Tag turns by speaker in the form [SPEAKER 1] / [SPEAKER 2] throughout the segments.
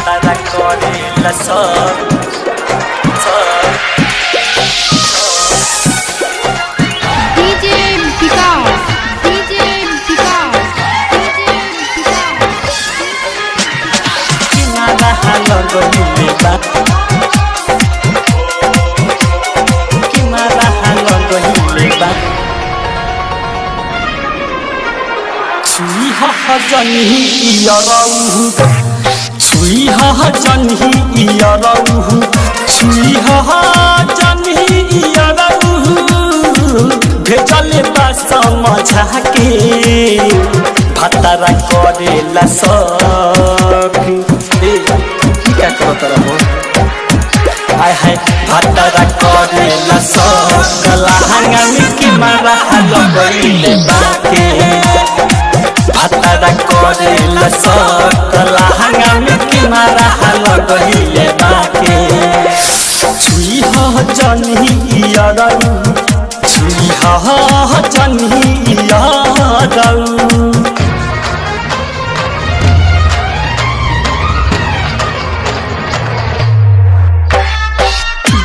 [SPEAKER 1] Para con la sol.
[SPEAKER 2] DJ Vikas, DJ Vikas, DJ Vikas.
[SPEAKER 1] Kimana halongo himeba. Kimana halongo himeba. Chui ha jani yarau. Chui ha jani yarau. Chui ha jani yarau. भेजले बा समझा के भतरा करेला सब क्या करत रहो आय हाय भतरा करेला सब कलहंगा में की मारा लगइले बाके भतरा करेला सब कलहंगा में की मारा लगइले बाके छुई हो जनी यारऊ हा जनी Yadav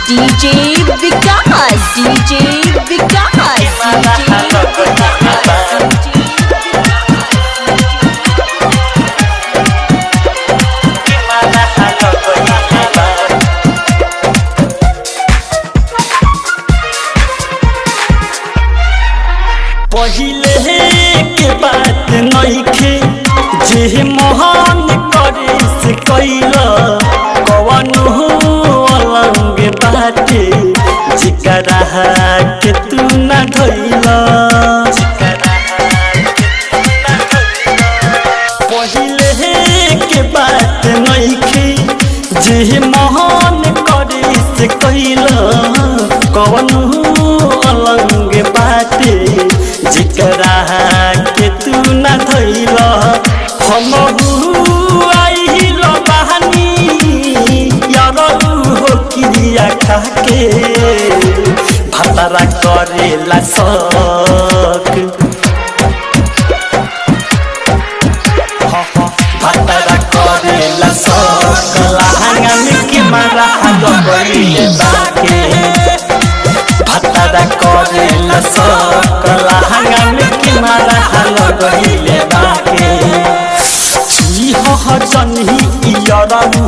[SPEAKER 2] DJ Vikas, DJ Vikas,
[SPEAKER 1] पहिले के बात नइखे जे मोहन करे से कैला कवन हो अलंग बाटे जिकरा के तू न धइला पहिले के बात नइखे जे मोहन करे से कैला कवन हो अलंग बाटे जिकरा के तू न धइला हम आइल बहानी यारू हो क्रिया खाके भतरा करेला शौक भतरा करेला शौक लहंगा में के मारा लगइले बाके भतरा करेला शौक लहंगा में की मारा लगइले बाके छुई हो जनी यारऊ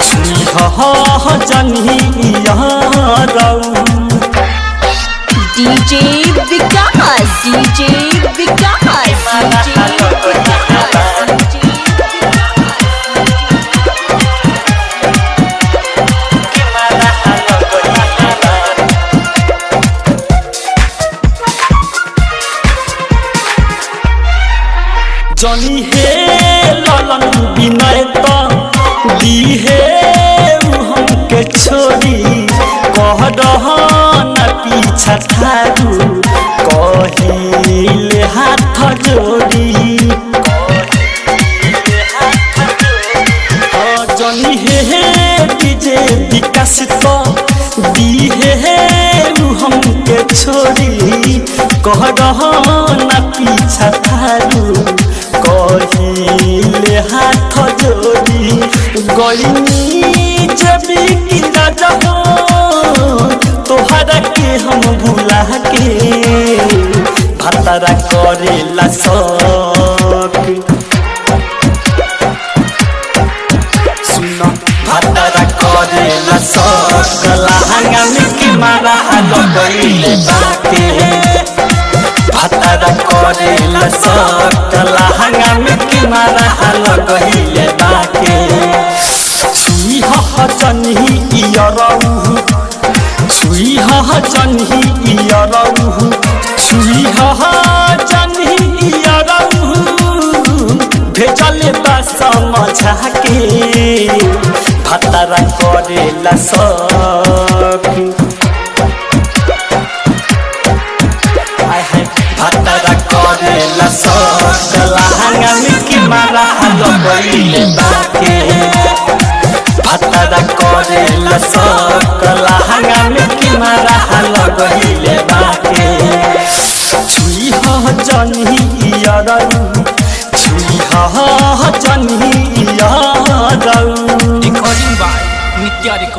[SPEAKER 1] छुई हो जनी यारऊ
[SPEAKER 2] DJ Vikas, DJ Vikas,
[SPEAKER 1] जनी हे ललन बिनय तो दी हे हमके छोड़ी कह न पीछा थारू कहिले हाथ जोड़ी जनी हे डीजे विकास तो दी हे हमके छोड़ी कह न पीछा थारू कहिले हाथ जोड़ी गईनी जबी की राजा तोहरा के हम भूला के भतरा करेला शौक सुन भतरा करेला शौक लहंगा में की मारा लगइले बाके भतरा करेला शौक लहंगा में की मारा लगइले बाके छुई हो जनी यारऊ छुई हो जनी यारऊ छुई हो जनी यारऊ भेजले बा समझा के भतरा करेला शौक भतरा करेला शौक लहंगा में की मारा लगइले बाके भतरा करेला शौक लहंगा में की मारा लगइले बाके छुई हो जनी यारऊ
[SPEAKER 3] बाय नित्या